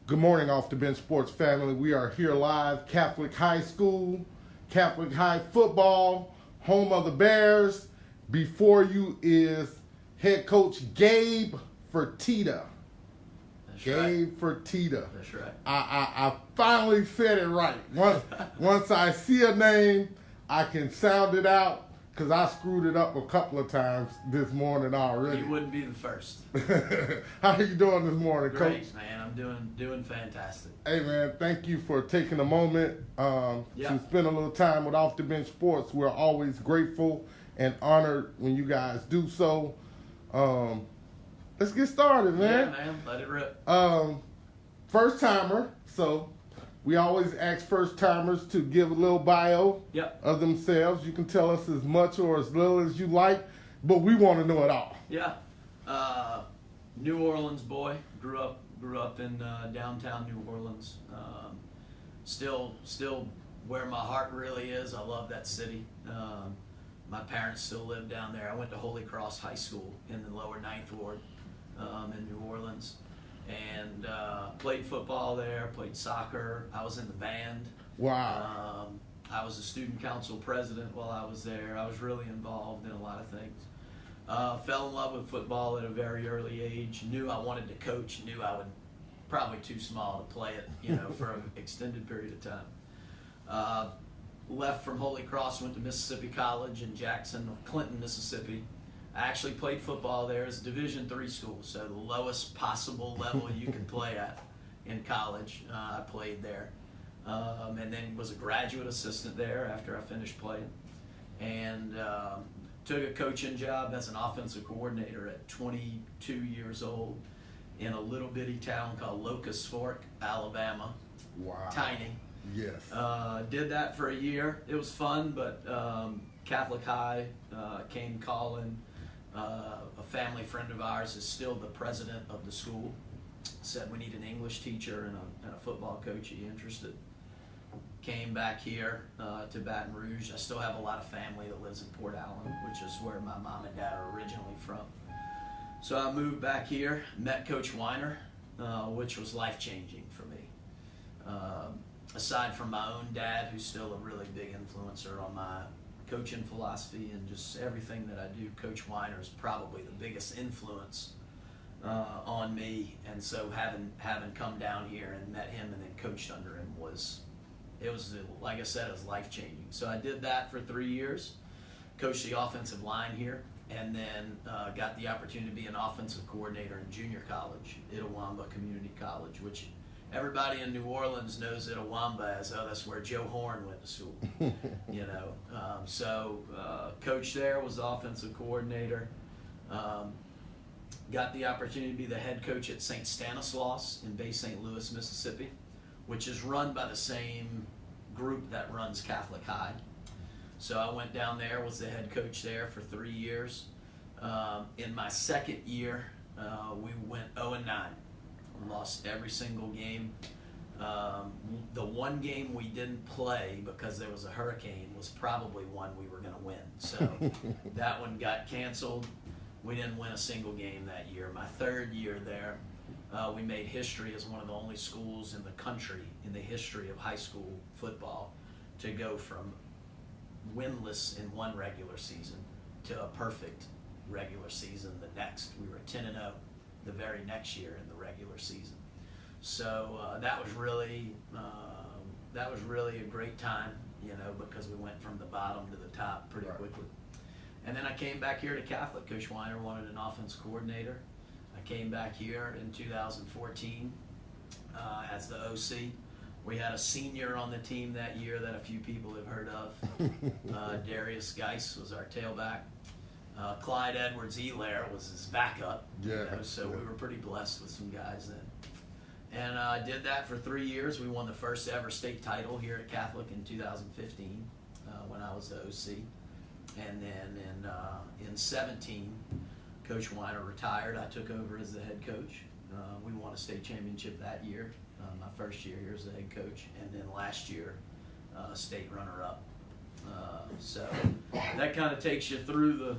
Good morning, Off the Bench Sports family. We are here live, Catholic High School, Catholic High Football, home of the Bears. Before you is head coach Gabe Fertitta. That's Gabe right. Fertitta. That's right. I finally said it right. Once I see a name, I can sound it out because I screwed it up a couple of times this morning already. You wouldn't be the first. How are you doing this morning, Great, Coach? man. I'm doing fantastic. Hey, man, thank you for taking a moment to spend a little time with Off the Bench Sports. We're always grateful and honored when you guys do so. Let's get started, man. Yeah, man. Let it rip. First timer, so we always ask first timers to give a little bio Yep. of themselves. You can tell us as much or as little as you like, but we want to know it all. Yeah. New Orleans boy. Grew up in downtown New Orleans. Still where my heart really is. I love that city. My parents still live down there. I went to Holy Cross High School in the lower Ninth Ward in New Orleans. And played football there, played soccer. I was in the band. Wow. I was a student council president while I was there. I was really involved in a lot of things. Fell in love with football at a very early age. Knew I wanted to coach. Knew I would probably too small to play it, for an extended period of time. Left from Holy Cross, went to Mississippi College in Jackson, Clinton, Mississippi. I actually played football there as a Division III school, so the lowest possible level you can play at in college. I played there, and then was a graduate assistant there after I finished playing, and took a coaching job as an offensive coordinator at 22 years old in a little bitty town called Locust Fork, Alabama. Wow. Tiny. Yes. Did that for a year. It was fun, but Catholic High came calling. A family friend of ours is still the president of the school. Said we need an English teacher and a football coach. Are you interested? Came back here to Baton Rouge. I still have a lot of family that lives in Port Allen, which is where my mom and dad are originally from. So I moved back here, met Coach Weiner, which was life-changing for me. Aside from my own dad, who's still a really big influencer on my coaching philosophy and just everything that I do, Coach Weiner is probably the biggest influence on me. And so having come down here and met him and then coached under him like I said, it was life-changing. So I did that for 3 years, coached the offensive line here, and then got the opportunity to be an offensive coordinator in junior college, Itawamba Community College, which everybody in New Orleans knows Itawamba as, that's where Joe Horn went to school, So coach there, was the offensive coordinator. Got the opportunity to be the head coach at St. Stanislaus in Bay St. Louis, Mississippi, which is run by the same group that runs Catholic High. So I went down there, was the head coach there for 3 years. In my second year, we went 0-9. Lost every single game. The one game we didn't play because there was a hurricane was probably one we were going to win. So that one got canceled. We didn't win a single game that year. My third year there, we made history as one of the only schools in the country in the history of high school football to go from winless in one regular season to a perfect regular season the next. We were 10-0 the very next year in the regular season. So that was really a great time, because we went from the bottom to the top pretty quickly. And then I came back here to Catholic. Coach Weiner wanted an offense coordinator. I came back here in 2014 as the OC. We had a senior on the team that year that a few people have heard of. Darius Geis was our tailback. Clyde Edwards-Elaire was his backup. So we were pretty blessed with some guys then. And I did that for 3 years. We won the first ever state title here at Catholic in 2015 when I was the OC. And then in 17, Coach Weiner retired. I took over as the head coach. We won a state championship that year, my first year here as the head coach. And then last year, state runner-up. So that kind of takes you through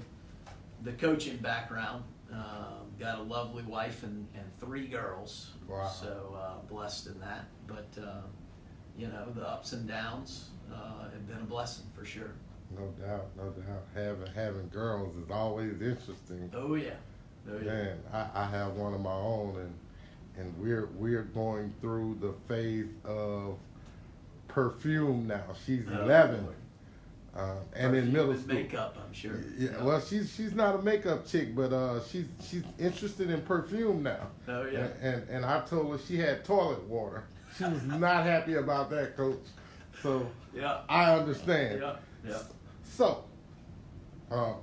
the coaching background. Got a lovely wife and 3 girls. Wow. So blessed in that. But you know, the ups and downs have been a blessing for sure. No doubt, no doubt. Having girls is always interesting. Oh yeah. Oh yeah. Man, I have one of my own, and we're going through the phase of perfume now. She's 11, Lord. and in Perfume middle and school. makeup, I'm sure. Yeah, well, she's not a makeup chick, but she's interested in perfume now. Oh yeah. And I told her she had toilet water. She was not happy about that, Coach. So Yeah. I understand. Yeah. Yeah. So,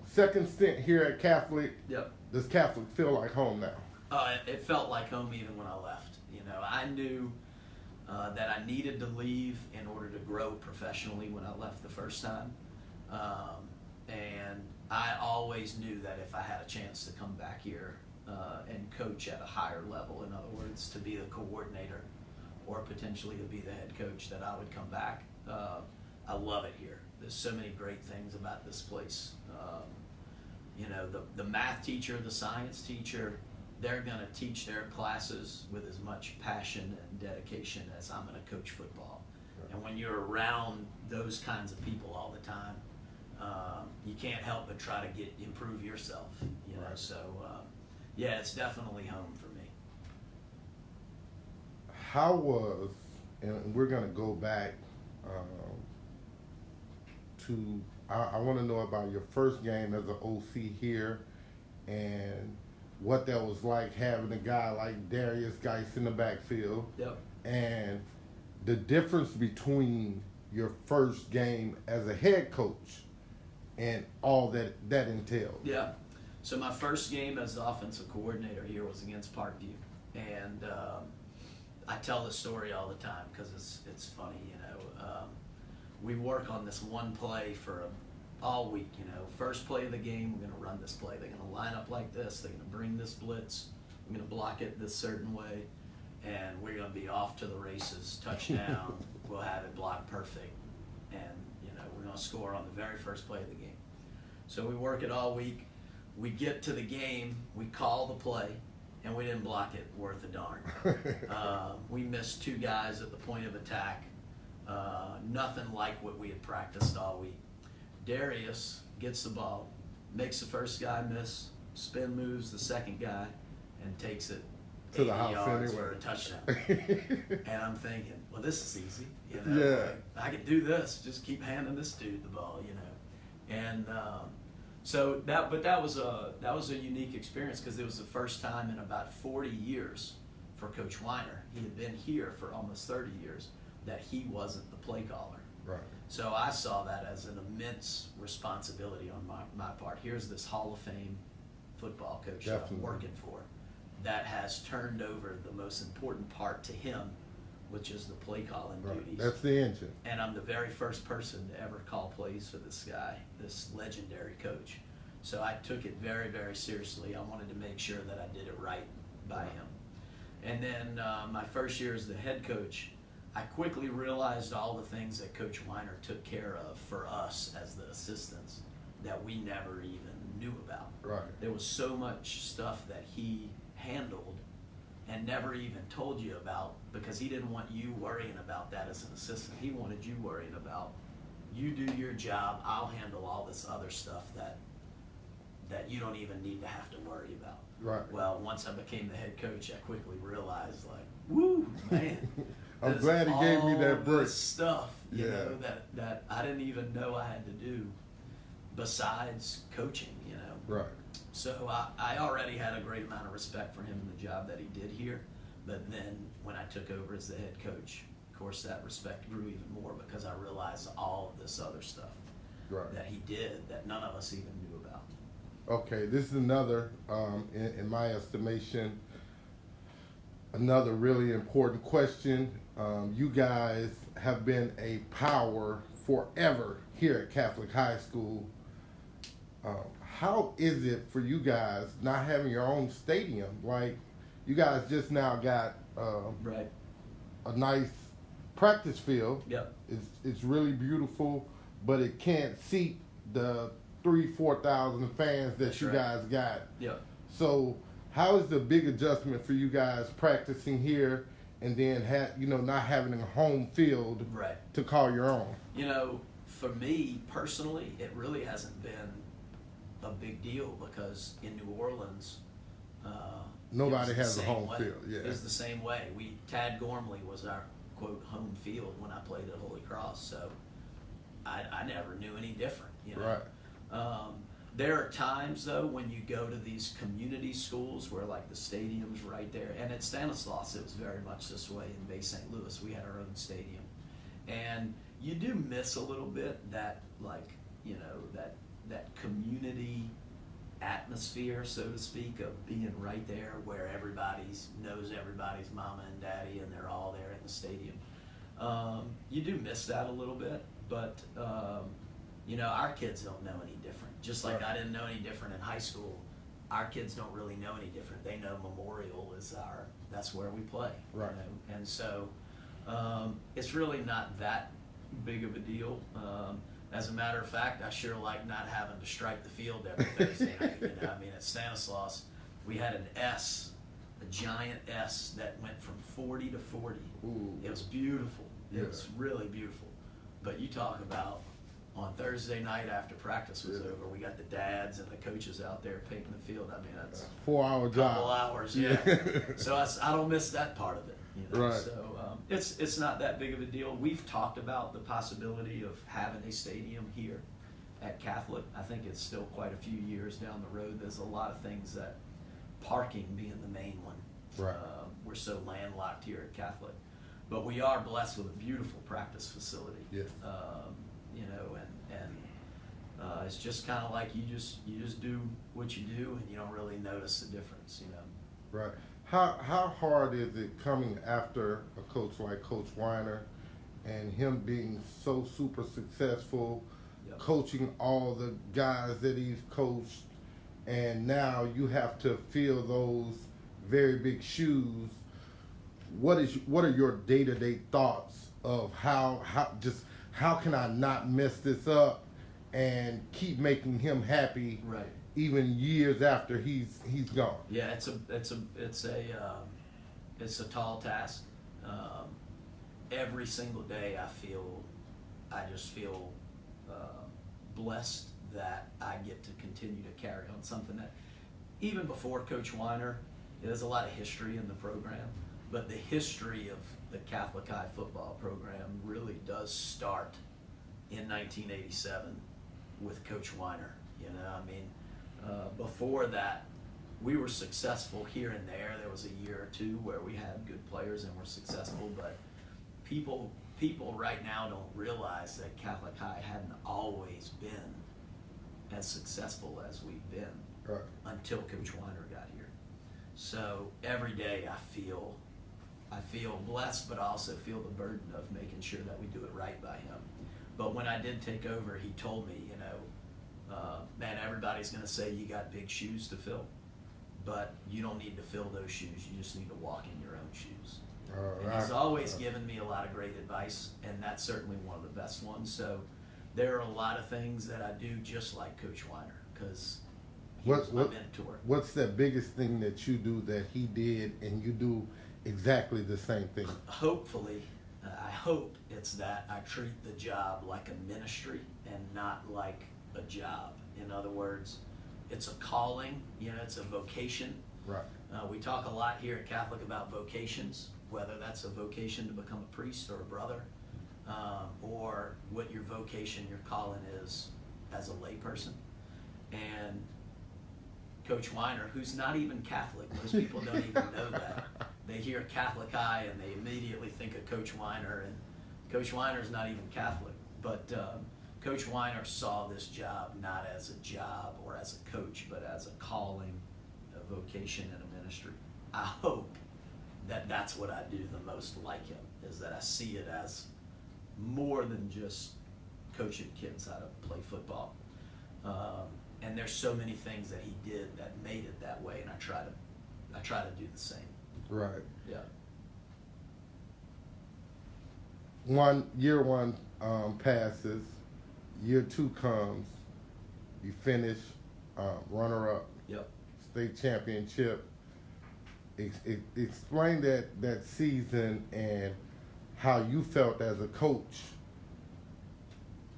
second stint here at Catholic. Yep. Does Catholic feel like home now? It felt like home even when I left. You know, I knew that I needed to leave in order to grow professionally when I left the first time. And I always knew that if I had a chance to come back here and coach at a higher level, in other words, to be the coordinator or potentially to be the head coach, that I would come back. I love it here. There's so many great things about this place. You know, the math teacher, the science teacher, they're going to teach their classes with as much passion and dedication as I'm going to coach football. Right. And when you're around those kinds of people all the time, you can't help but try to improve yourself. You know, so yeah, it's definitely home for me. How was, and we're going to go back to, I want to know about your first game as an OC here and what that was like having a guy like Darius Geis in the backfield. Yep. And the difference between your first game as a head coach and all that entailed. Yeah. So my first game as the offensive coordinator here was against Parkview. And I tell this story all the time because it's funny, you know. We work on this one play for all week, you know. First play of the game, we're going to run this play. They're going to line up like this. They're going to bring this blitz. I'm going to block it this certain way. And we're going to be off to the races, touchdown. We'll have it blocked perfect. And, you know, we're going to score on the very first play of the game. So we work it all week. We get to the game. We call the play. And we didn't block it worth a darn. We missed 2 guys at the point of attack. Nothing like what we had practiced all week. Darius gets the ball, makes the first guy miss, spin moves the second guy, and takes it to 80 the house yards anyway. for a touchdown. And I'm thinking, well, this is easy. You know, Yeah. like, I could do this. Just keep handing this dude the ball. You know, and so that was a unique experience because it was the first time in about 40 years for Coach Weiner. He had been here for almost 30 years that he wasn't the play caller. Right. So I saw that as an immense responsibility on my part. Here's this Hall of Fame football coach that I'm working for that has turned over the most important part to him, which is the play calling duties. That's the engine. And I'm the very first person to ever call plays for this guy, this legendary coach. So I took it very, very seriously. I wanted to make sure that I did it right by him. And then my first year as the head coach, I quickly realized all the things that Coach Weiner took care of for us as the assistants that we never even knew about. Right. There was so much stuff that he handled and never even told you about because he didn't want you worrying about that as an assistant. He wanted you worrying about, you do your job, I'll handle all this other stuff that you don't even need to have to worry about. Right. Well, once I became the head coach, I quickly realized, like, woo, man. I'm glad he gave me that break. Stuff, you Yeah. know, that I didn't even know I had to do besides coaching, you know. Right. So I already had a great amount of respect for him and the job that he did here. But then when I took over as the head coach, of course, that respect grew even more because I realized all of this other stuff that he did that none of us even knew about. Okay, this is another, in my estimation, another really important question. You guys have been a power forever here at Catholic High School. How is it for you guys not having your own stadium? Like, you guys just now got a nice practice field. Yep. It's really beautiful, but it can't seat the 3,000-4,000 fans that you guys got. Yep. So how is the big adjustment for you guys practicing here and then not having a home field Right. to call your own? You know, for me personally, it really hasn't been a big deal because in New Orleans, Nobody it was the has a same home way. field. Yeah. It was the same way. Tad Gormley was our quote home field when I played at Holy Cross, so I never knew any different. You know? Right. There are times though when you go to these community schools where like the stadium's right there, and at Stanislaus it was very much this way. In Bay St. Louis we had our own stadium, and you do miss a little bit that that community atmosphere, so to speak, of being right there where everybody knows everybody's mama and daddy and they're all there in the stadium. You do miss that a little bit, but our kids don't know any different. Just like I didn't know any different in high school, our kids don't really know any different. They know Memorial is that's where we play. Right. And so it's really not that big of a deal. As a matter of fact, I sure like not having to strike the field every Thursday night. I mean, at Stanislaus, we had an S, a giant S that went from 40 to 40. Ooh. It was beautiful. Yeah. It was really beautiful. But you talk about on Thursday night after practice was over, we got the dads and the coaches out there painting the field. I mean, that's 4-hour a job. couple hours, yeah. So I don't miss that part of it. Right. So it's not that big of a deal. We've talked about the possibility of having a stadium here at Catholic. I think it's still quite a few years down the road. There's a lot of things that parking being the main one. Right. We're so landlocked here at Catholic, but we are blessed with a beautiful practice facility. Yeah. And it's just kind of like you just do what you do and you don't really notice the difference. Right. How hard is it coming after a coach like Coach Weiner and him being so super successful, Yep. coaching all the guys that he's coached, and now you have to fill those very big shoes? What are your day-to-day thoughts of how can I not mess this up and keep making him happy? Right. Even years after he's gone. Yeah, it's a tall task. Every single day I just feel blessed that I get to continue to carry on something that even before Coach Weiner, there's a lot of history in the program, but the history of the Catholic High football program really does start in 1987 with Coach Weiner. Before that, we were successful here and there. There was a year or two where we had good players and were successful, but people right now don't realize that Catholic High hadn't always been as successful as we've been until Coach Weiner got here. So every day I feel blessed, but I also feel the burden of making sure that we do it right by him. But when I did take over, he told me, man, everybody's going to say you got big shoes to fill, but you don't need to fill those shoes. You just need to walk in your own shoes. And he's always given me a lot of great advice, and that's certainly one of the best ones. So there are a lot of things that I do just like Coach Weiner because he was my mentor. What's the biggest thing that you do that he did and you do exactly the same thing? Hopefully, I hope it's that I treat the job like a ministry and not like a job. In other words, it's a calling, it's a vocation. Right. We talk a lot here at Catholic about vocations, whether that's a vocation to become a priest or a brother, or what your vocation, your calling is as a layperson. And Coach Weiner, who's not even Catholic, most people don't even know that. They hear Catholic High and they immediately think of Coach Weiner, and Coach Weiner's not even Catholic, but Coach Weiner saw this job not as a job or as a coach, but as a calling, a vocation, and a ministry. I hope that that's what I do the most like him, is that I see it as more than just coaching kids how to play football. And there's so many things that he did that made it that way, and I try to do the same. Right. Yeah. Year one passes, year two comes, you finish runner up, Yep. state championship. Explain that season and how you felt as a coach,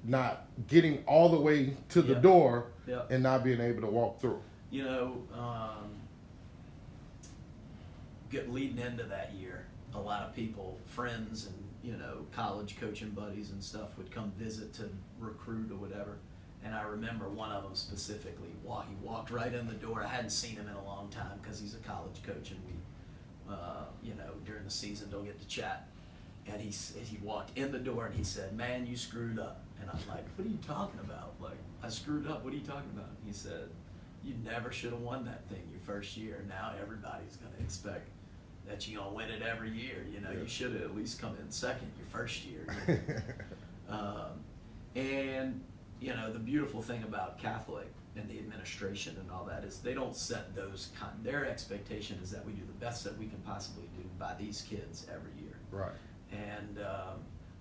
not getting all the way to the door and not being able to walk through. You know, leading into that year, a lot of people, friends and, you know, college coaching buddies and stuff would come visit to recruit or whatever. And I remember one of them specifically, he walked right in the door. I hadn't seen him in a long time because he's a college coach and we, you know, during the season don't get to chat. And he walked in the door and he said, "Man, you screwed up." And I'm like, "What are you talking about? Like, I screwed up. What are you talking about?" And he said, "You never should have won that thing your first year. Now everybody's going to expect that you're going to win it every year. You know, you should have at least come in second your first year." And, you know, the beautiful thing about Catholic and the administration and all that is they don't set those their expectation is that we do the best that we can possibly do by these kids every year. Right. And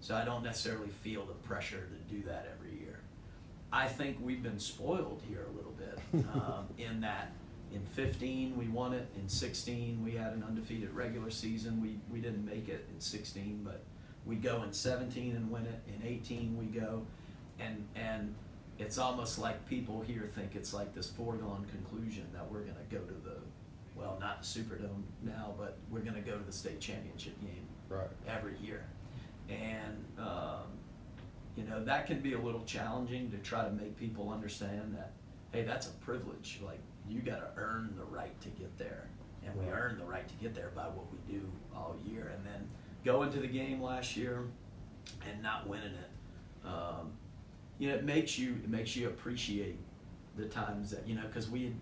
so I don't necessarily feel the pressure to do that every year. I think we've been spoiled here a little bit in that in 15 we won it, in 16 we had an undefeated regular season. We didn't make it in 16, but we go in 17 and win it. In 18 we go, and it's almost like people here think it's like this foregone conclusion that we're going to go to the, well, not the Superdome now, but we're going to go to the state championship game every year. And, you know, that can be a little challenging to try to make people understand that, hey, that's a privilege. Like, you got to earn the right to get there. And we earn the right to get there by what we do all year. And then go into the game last year and not winning it. You know, it makes you appreciate the times that, you know, because we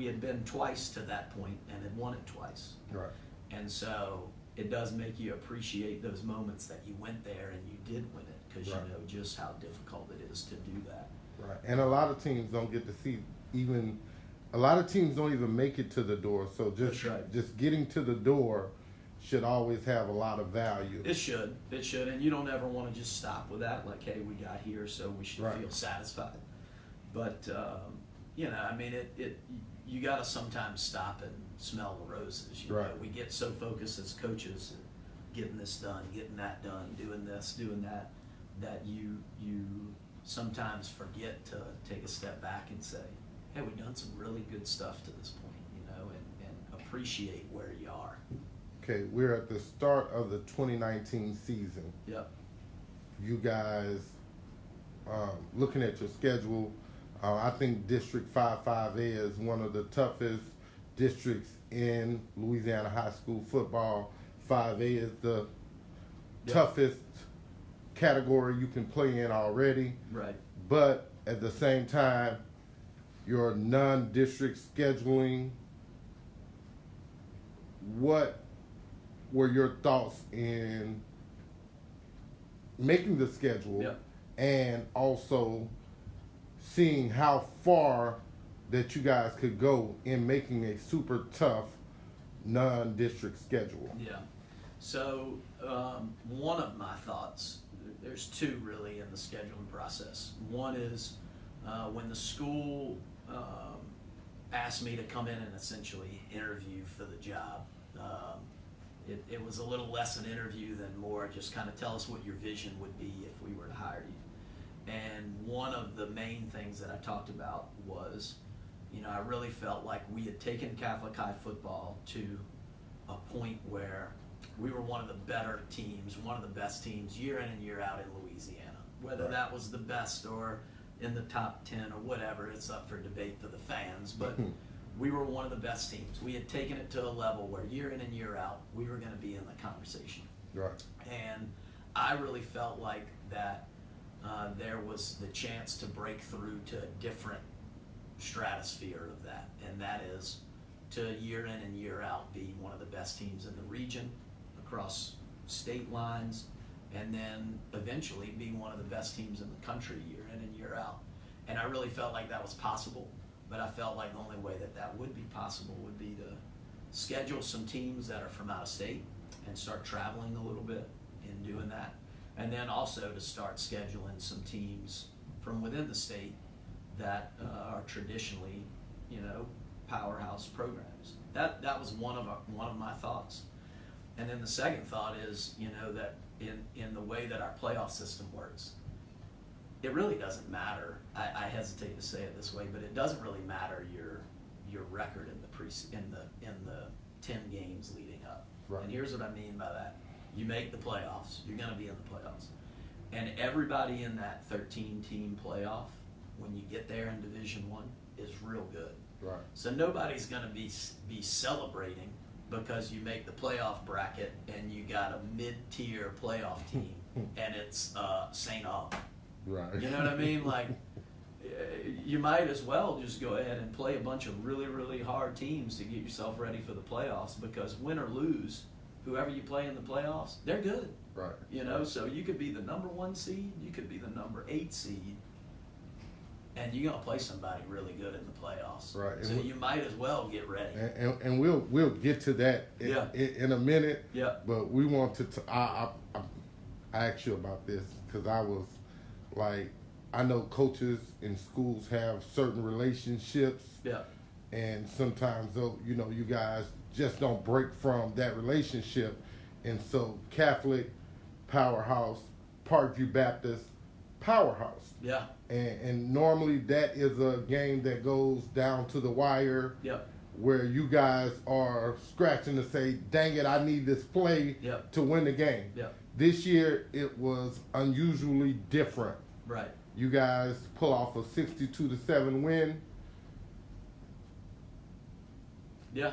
had been twice to that point and had won it twice. Right. And so it does make you appreciate those moments that you went there and you did win it, because you know just how difficult it is to do that. Right. And a lot of teams don't get to see a lot of teams don't even make it to the door. So just getting to the door should always have a lot of value. It should, and you don't ever want to just stop with that. Like, hey, we got here, so we should feel satisfied. But you know, I mean, you got to sometimes stop and smell the roses. You know, we get so focused as coaches, getting this done, getting that done, doing this, doing that, that you sometimes forget to take a step back and say, hey, we've done some really good stuff to this point, you know, and appreciate where you are. Okay, we're at the start of the 2019 season. Yep. You guys, looking at your schedule, I think District 5-5A is one of the toughest districts in Louisiana high school football. 5A is the toughest category you can play in already. Right. But at the same time, your non-district scheduling, what were your thoughts in making the schedule and also seeing how far that you guys could go in making a super tough non-district schedule? Yeah. So one of my thoughts, there's two really in the scheduling process. One is when the school asked me to come in and essentially interview for the job. It was a little less an interview than more just kind of tell us what your vision would be if we were to hire you. And one of the main things that I talked about was, you know, I really felt like we had taken Catholic high football to a point where we were one of the better teams, one of the best teams year in and year out in Louisiana. Whether that was the best or in the top 10 or whatever, it's up for debate for the fans, but we were one of the best teams. We had taken it to a level where year in and year out, we were going to be in the conversation. Right. And I really felt like that there was the chance to break through to a different stratosphere of that, and that is to year in and year out be one of the best teams in the region across state lines, and then eventually be one of the best teams in the country year in and year out. And I really felt like that was possible, but I felt like the only way that that would be possible would be to schedule some teams that are from out of state and start traveling a little bit in doing that. And then also to start scheduling some teams from within the state that are traditionally, you know, powerhouse programs. That was one of my thoughts. And then the second thought is, that in the way that our playoff system works, it really doesn't matter. I hesitate to say it this way, but it doesn't really matter your record in the 10 games leading up. Right. And here's what I mean by that: you make the playoffs, you're going to be in the playoffs, and everybody in that 13-team playoff, when you get there in Division I, is real good. Right. So nobody's going to be celebrating because you make the playoff bracket and you got a mid-tier playoff team and it's St. Aug. Right. You know what I mean? Like, you might as well just go ahead and play a bunch of really, really hard teams to get yourself ready for the playoffs, because win or lose, whoever you play in the playoffs, they're good. Right. So you could be the number 1 seed, you could be the number 8 seed, and you're gonna play somebody really good in the playoffs. Right. So you might as well get ready. And we'll get to that in a minute. Yeah. But we want to. I asked you about this because I was like, I know coaches in schools have certain relationships. Yeah. And sometimes though, you guys just don't break from that relationship, and so Catholic powerhouse, Parkview Baptist powerhouse. Yeah. And normally that is a game that goes down to the wire. Yep. Where you guys are scratching to say, dang it, I need this play to win the game. Yep. This year it was unusually different. Right. You guys pull off a 62-7 win. Yeah.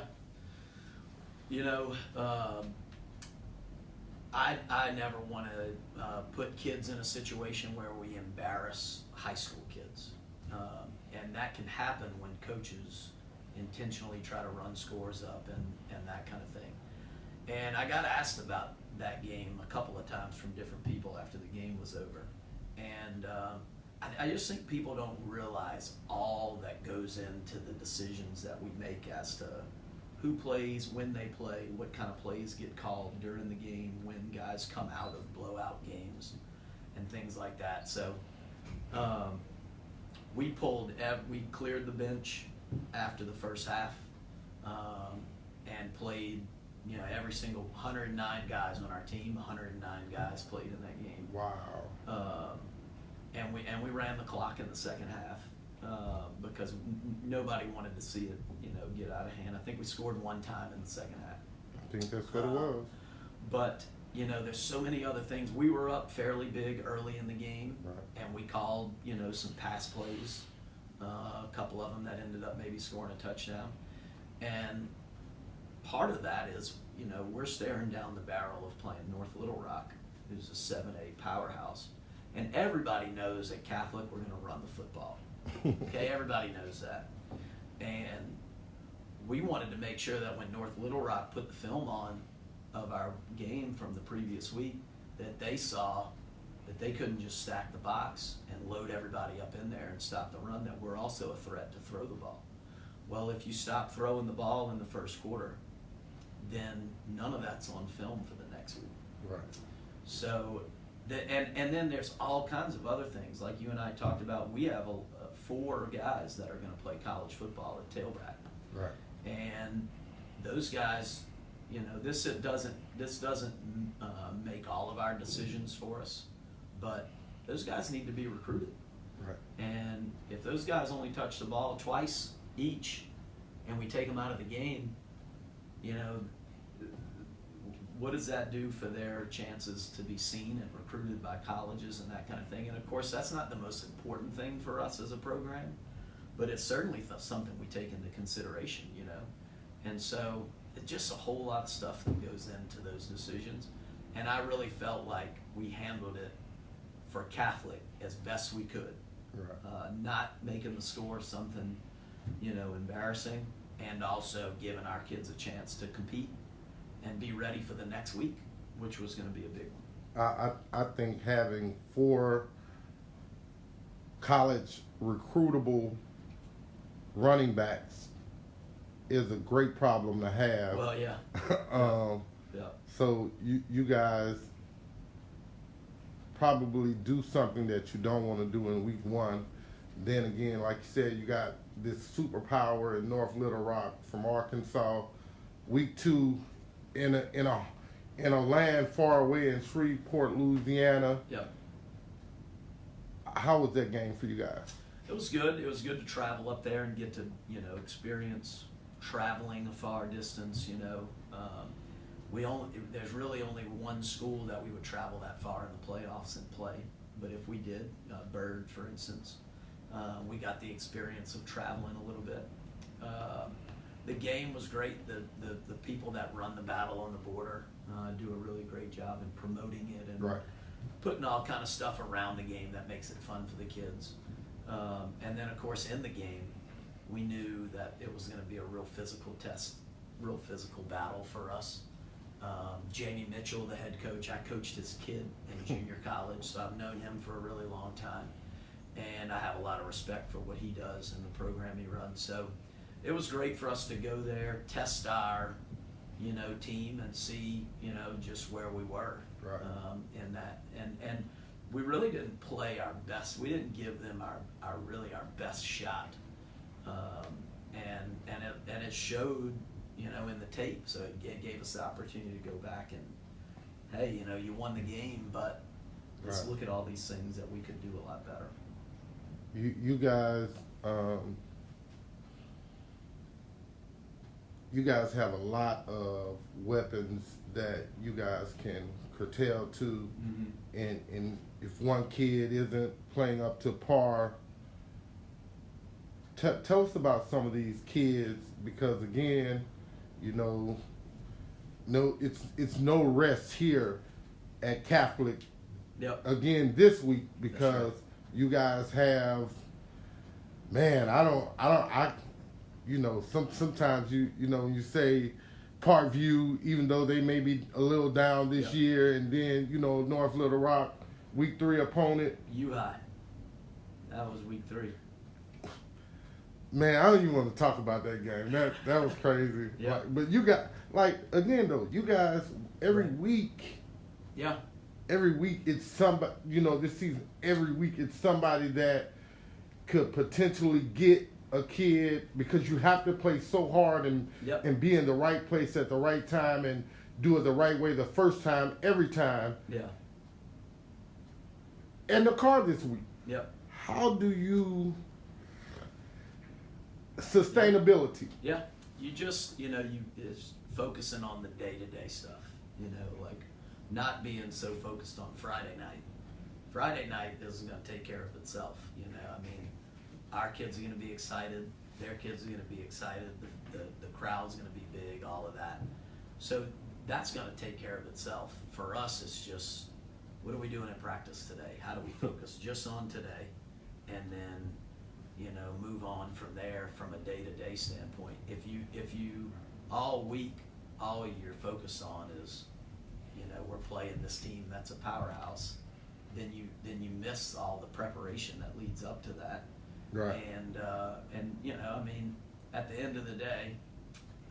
I never want to put kids in a situation where we embarrass high school kids. And that can happen when coaches intentionally try to run scores up and that kind of thing. And I got asked about that game a couple of times from different people after the game was over. And I just think people don't realize all that goes into the decisions that we make as to who plays, when they play, what kind of plays get called during the game, when guys come out of blowout games, and things like that. So we cleared the bench after the first half and played. Every single 109 guys on our team, 109 guys played in that game. Wow. And we ran the clock in the second half because nobody wanted to see it, get out of hand. I think we scored 1 time in the second half. I think that's what it was. But there's so many other things. We were up fairly big early in the game, Right. and we called some pass plays, a couple of them that ended up maybe scoring a touchdown. And part of that is, we're staring down the barrel of playing North Little Rock, who's a 7A powerhouse. And everybody knows at Catholic we're going to run the football. Okay, everybody knows that. And we wanted to make sure that when North Little Rock put the film on of our game from the previous week, that they saw that they couldn't just stack the box and load everybody up in there and stop the run, that we're also a threat to throw the ball. Well, if you stop throwing the ball in the first quarter, then none of that's on film for the next week. Right. So, and then there's all kinds of other things. Like you and I talked about, we have 4 guys that are going to play college football at tailback. Right. And those guys, this doesn't make all of our decisions for us, but those guys need to be recruited. Right. And if those guys only touch the ball twice each, and we take them out of the game, what does that do for their chances to be seen and recruited by colleges and that kind of thing? And of course, that's not the most important thing for us as a program, but it's certainly something we take into consideration, And so it's just a whole lot of stuff that goes into those decisions. And I really felt like we handled it for Catholic as best we could. Right. Not making the score something, embarrassing, and also giving our kids a chance to compete and be ready for the next week, which was going to be a big one. I think having 4 college recruitable running backs is a great problem to have. Well, yeah. Yeah. So you guys probably do something that you don't want to do in week 1, Then again, like you said, you got this superpower in North Little Rock from Arkansas. Week 2 in a land far away in Shreveport, Louisiana. Yep. How was that game for you guys? It was good. It was good to travel up there and get to, experience traveling a far distance, there's really only one school that we would travel that far in the playoffs and play. But if we did, Bird, for instance, we got the experience of traveling a little bit. The game was great. The people that run the battle on the border do a really great job in promoting it and Right. putting all kind of stuff around the game that makes it fun for the kids. And then, of course, in the game, we knew that it was going to be a real physical test, real physical battle for us. Jamie Mitchell, the head coach, I coached his kid in junior college, so I've known him for a really long time. And I have a lot of respect for what he does and the program he runs. So it was great for us to go there, test our, team and see, just where we were Right. in that. And we really didn't play our best. We didn't give them our best shot. And it showed, in the tape. So it gave us the opportunity to go back and, hey, you won the game, but let's Right. look at all these things that we could do a lot better. You guys, you guys have a lot of weapons that you guys can curtail to, and if one kid isn't playing up to par, tell us about some of these kids, because again, it's no rest here at Catholic. Yep. Again this week, because right. you guys have, man, sometimes when you say Parkview, even though they may be a little down this year, and then North Little Rock, week 3 opponent. U-High. That was week 3. Man, I don't even want to talk about that game. That was crazy. Yeah. But you got, again though, you guys every Right. week. Yeah. Every week it's somebody. This season, every week it's somebody that could potentially get a kid, because you have to play so hard and Yep. and be in the right place at the right time and do it the right way the first time, every time. Yeah. And the card this week. Yep. How do you sustainability? Yeah. You just, you is focusing on the day-to-day stuff, like not being so focused on Friday night. Friday night isn't going to take care of itself, our kids are going to be excited, their kids are going to be excited, the crowd's going to be big, all of that. So that's going to take care of itself. For us, it's just, what are we doing in practice today? How do we focus just on today, and then, move on from there from a day-to-day standpoint. If you all week, all you're focused on is, we're playing this team that's a powerhouse, then you miss all the preparation that leads up to that. Right. And at the end of the day,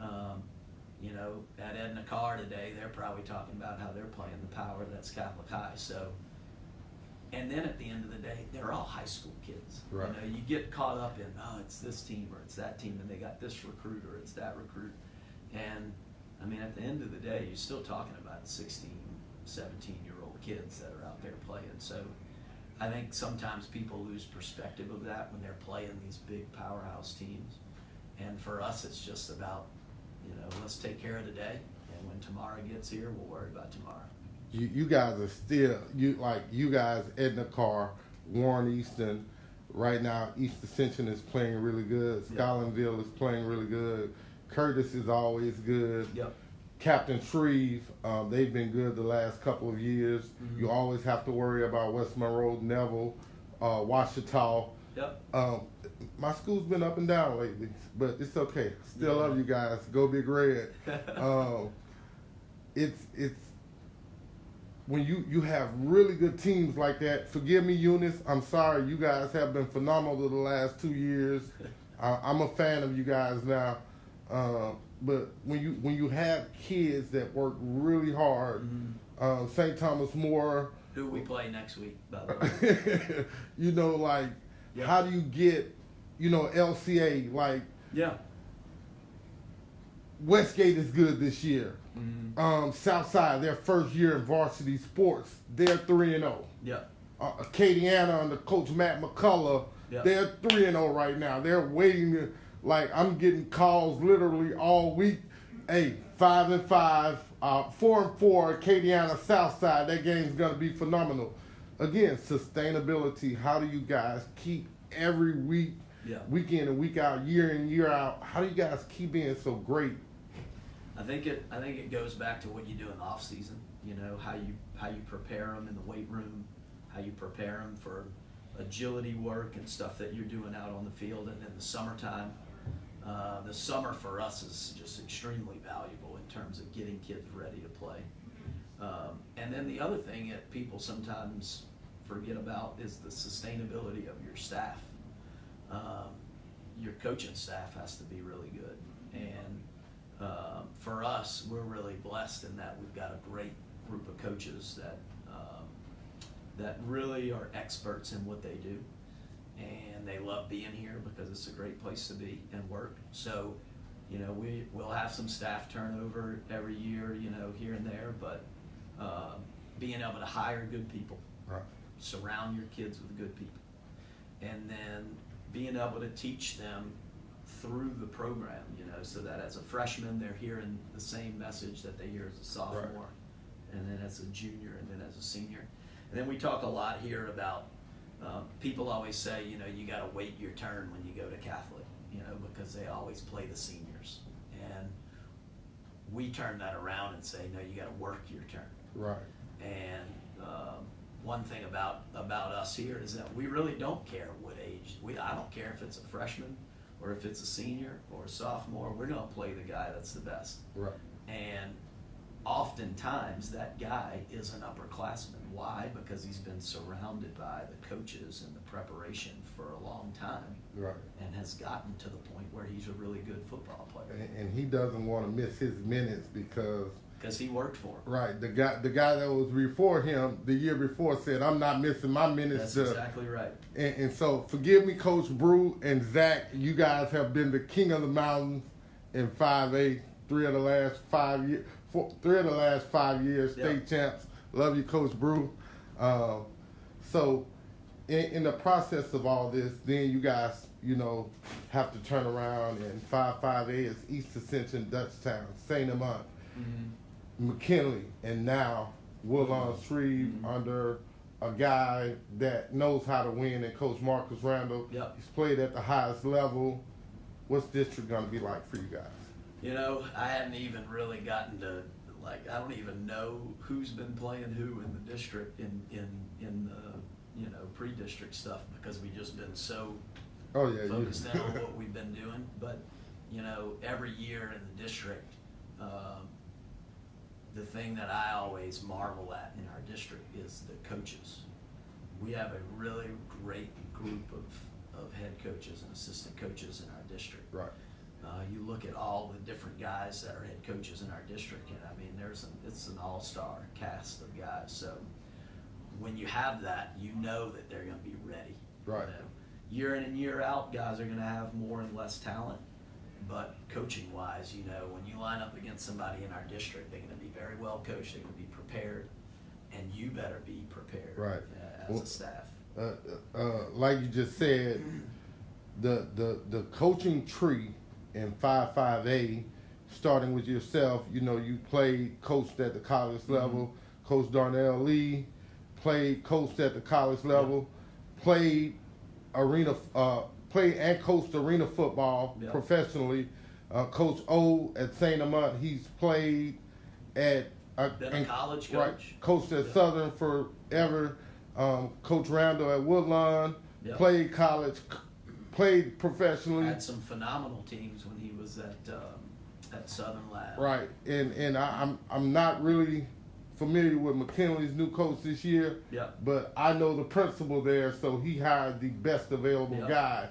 at Edna Carr today, they're probably talking about how they're playing the power that's Catholic High. So, and then at the end of the day, they're all high school kids. Right. You get caught up in, it's this team or it's that team, and they got this recruit or it's that recruit. And at the end of the day, you're still talking about 16, 17-year-old kids that are out there playing. So I think sometimes people lose perspective of that when they're playing these big powerhouse teams. And for us, it's just about, let's take care of the day, and when tomorrow gets here, we'll worry about tomorrow. You guys are still, you guys, Edna Carr, Warren Easton, right now East Ascension is playing really good. Yep. Scotlandville is playing really good. Curtis is always good. Yep. Captain Shreve, they've been good the last couple of years. Mm-hmm. You always have to worry about West Monroe, Neville, Washita. Yep. My school's been up and down lately, but it's okay. Still love you guys. Go Big Red. It's when you have really good teams like that. Forgive me, Eunice. I'm sorry. You guys have been phenomenal the last 2 years. I'm a fan of you guys now. But when you have kids that work really hard, St. Thomas More. Who we play next week, by the way. Yeah. How do you get, LCA, like Yeah. Westgate is good this year. Mm-hmm. Southside, their first year in varsity sports, they're 3-0. Yeah. Acadiana under Coach Matt McCullough, Yeah. they're 3-0 right now. They're waiting to, I'm getting calls literally all week. Hey, 5-5, 4-4, Acadiana Southside. That game's gonna be phenomenal. Again, sustainability. How do you guys keep every week, week in and week out, year in year out? How do you guys keep being so great? I think it goes back to what you do in the off season. How you prepare them in the weight room, how you prepare them for agility work and stuff that you're doing out on the field. And in the summertime, the summer for us is just extremely valuable in terms of getting kids ready to play. And then the other thing that people sometimes forget about is the sustainability of your staff. Your coaching staff has to be really good. And for us, we're really blessed in that we've got a great group of coaches that really are experts in what they do. And they love being here because it's a great place to be and work. So, we'll have some staff turnover every year, here and there, but being able to hire good people, right. Surround your kids with good people, and then being able to teach them through the program, so that as a freshman they're hearing the same message that they hear as a sophomore, right. And then as a junior, and then as a senior. And then we talk a lot here about people always say, you got to wait your turn when you go to Catholic, because they always play the seniors. And we turn that around and say, no, you got to work your turn. Right. And one thing about us here is that we really don't care what age. I don't care if it's a freshman or if it's a senior or a sophomore. We're going to play the guy that's the best. Right. And oftentimes that guy is an upperclassman. Why? Because he's been surrounded by the coaches and the preparation for a long time, right, and has gotten to the point where he's a really good football player. And he doesn't want to miss his minutes because he worked for him. Right. The guy that was before him the year before said, "I'm not missing my minutes." That's exactly right. And so, forgive me, Coach Brew and Zach. You guys have been the king of the mountains in 5A. 3 of the last 5 years. 3 of the last 5 years, state champs. Love you, Coach Brew. So, in the process of all this, then you guys, have to turn around, and 5A is East Ascension, Dutchtown, St. Amant, McKinley, and now Woodlawn Shreve under a guy that knows how to win, and Coach Marcus Randall. Yep. He's played at the highest level. What's district going to be like for you guys? I hadn't even really gotten to, I don't even know who's been playing who in the district in the, pre-district stuff, because we've just been so focused in on what we've been doing. But, every year in the district, the thing that I always marvel at in our district is the coaches. We have a really great group of head coaches and assistant coaches in our district. Right. You look at all the different guys that are head coaches in our district, and it's an all-star cast of guys. So when you have that, that they're going to be ready. Right. Year in and year out, guys are going to have more and less talent, but coaching-wise, when you line up against somebody in our district, they're going to be very well coached. They're going to be prepared, and you better be prepared, right, as a staff. Like you just said, the coaching tree in 5A, starting with yourself, you played, coached at the college level. Coach Darnell Lee coached at the college level, played and coached arena football professionally. Coach O at St. Amant, he's played at been a college coach. Right, coached at Southern forever. Coach Randall at Woodlawn, played college, played professionally. Had some phenomenal teams when he was at Southern Lab. Right, and I'm not really familiar with McKinley's new coach this year. But I know the principal there, so he hired the best available guy.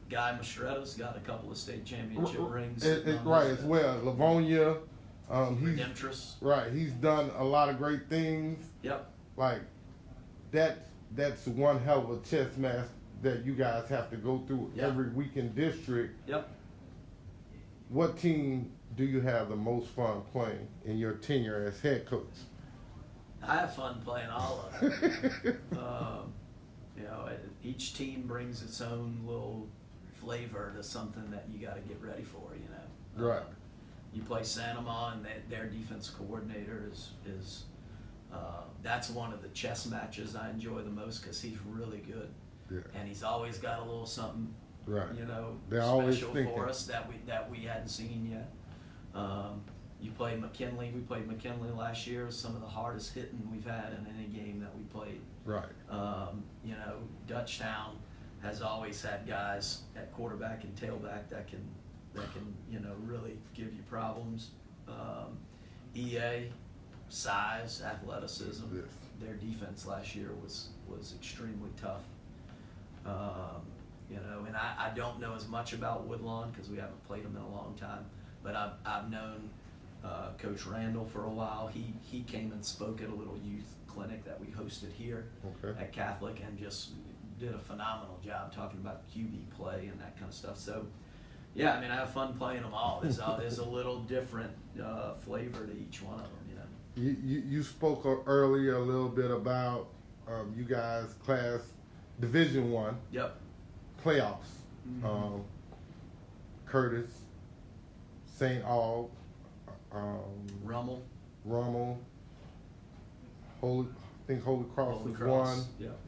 Guy Mastretta's got a couple of state championship rings. Right, as well. Livonia. Redemptress. Right, he's done a lot of great things. Yep. Like, that's one hell of a chess match that you guys have to go through Yep. every week in district. Yep. What team do you have the most fun playing in your tenure as head coach? I have fun playing all of them. You know, each team brings its own little flavor to something that you got to get ready for. You know, Right. You play Santa Ma, and their defense coordinator is that's one of the chess matches I enjoy the most because he's really good, and he's always got a little something, Right. you know, They're always special thinking. for us that we hadn't seen yet. You play McKinley. We played McKinley last year. It was some of the hardest hitting we've had in any game that we played. Right. You know, Dutchtown has always had guys at quarterback and tailback that can you know really give you problems. EA, size, athleticism. Yes. Their defense last year was extremely tough. You know, and I don't know as much about Woodlawn because we haven't played them in a long time, but I've known Coach Randall for a while. He came and spoke at a little youth clinic that we hosted here at Catholic and just did a phenomenal job talking about QB play and that kind of stuff. So, yeah, I mean, I have fun playing them all. There's a little different flavor to each one of them, you know. You spoke earlier a little bit about you guys class Division I Yep. playoffs. Mm-hmm. Curtis, St. Aug, Rummel. Holy Cross Holy was Cross. one. Yep.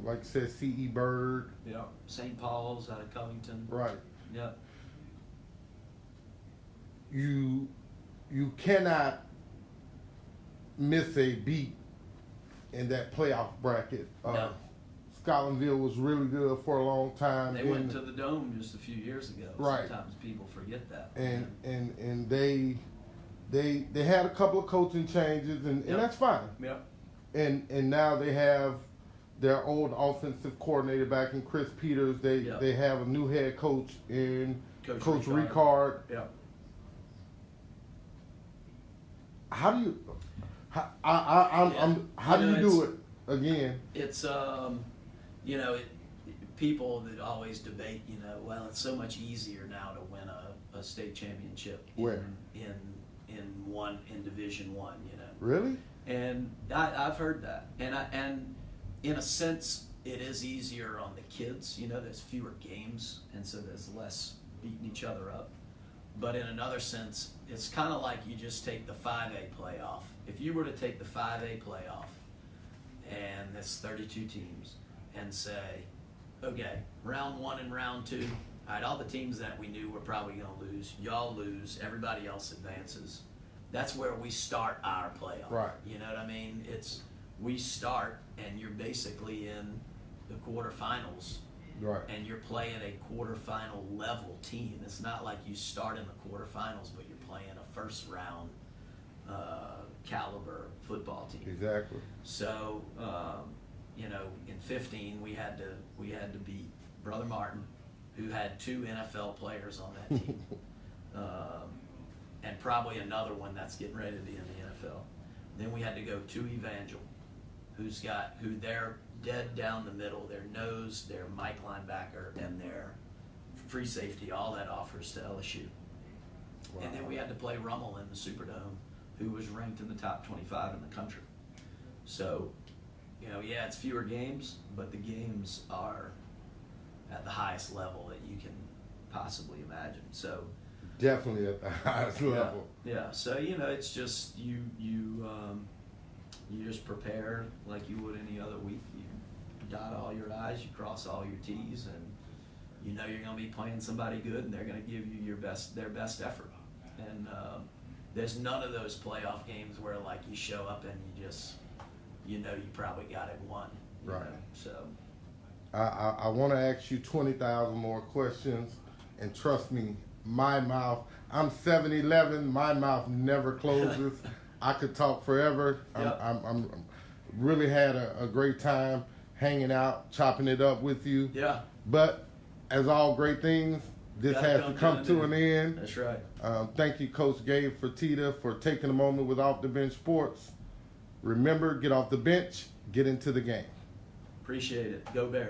Like you said, C.E. Bird. Yep. St. Paul's out of Covington. Right. Yep. You cannot miss a beat in that playoff bracket. No. Scotlandville was really good for a long time. They went to the Dome just a few years ago. Right. Sometimes people forget that. And they had a couple of coaching changes and that's fine. Yep. And now they have their old offensive coordinator back in Chris Peters. They have a new head coach in Coach Ricard. Yep. How do you how do you do it again? It's you know, people that always debate, you know, well, it's so much easier now to win a state championship Where? in Division I, you know. Really? And I've heard that, and in a sense, it is easier on the kids. You know, there's fewer games, and so there's less beating each other up. But in another sense, it's kind of like you just take the 5A playoff. If you were to take the 5A playoff, and there's 32 teams, and say, okay, round 1 and round 2, all right, all the teams that we knew were probably going to lose, y'all lose, everybody else advances. That's where we start our playoff. Right. You know what I mean? We start, and you're basically in the quarterfinals. Right. And you're playing a quarterfinal level team. It's not like you start in the quarterfinals, but you're playing a first round caliber football team. Exactly. So, you know, in 15 we had to beat Brother Martin, who had 2 NFL players on that team, and probably another one that's getting ready to be in the NFL. Then we had to go to Evangel, who they're dead down the middle, their nose, their Mike linebacker, and their free safety, all that offers to LSU. Wow. And then we had to play Rummel in the Superdome, who was ranked in the top 25 in the country. So, you know, yeah, it's fewer games, but the games are at the highest level that you can possibly imagine. So definitely at the highest level. Yeah. So, you know, it's just you just prepare like you would any other week. You dot all your I's, you cross all your T's, and you know you're going to be playing somebody good, and they're going to give you their best effort. And there's none of those playoff games where like you show up and you just, you know, you probably got it won. Right. Know? So I want to ask you 20,000 more questions, and trust me, my mouth. I'm 7'11". My mouth never closes. I could talk forever. Yep. I'm really had a great time hanging out, chopping it up with you. Yeah. But as all great things, this has to come to an end. That's right. Thank you, Coach Gabe Fertitta, for taking a moment with Off the Bench Sports. Remember, get off the bench, get into the game. Appreciate it. Go Bears.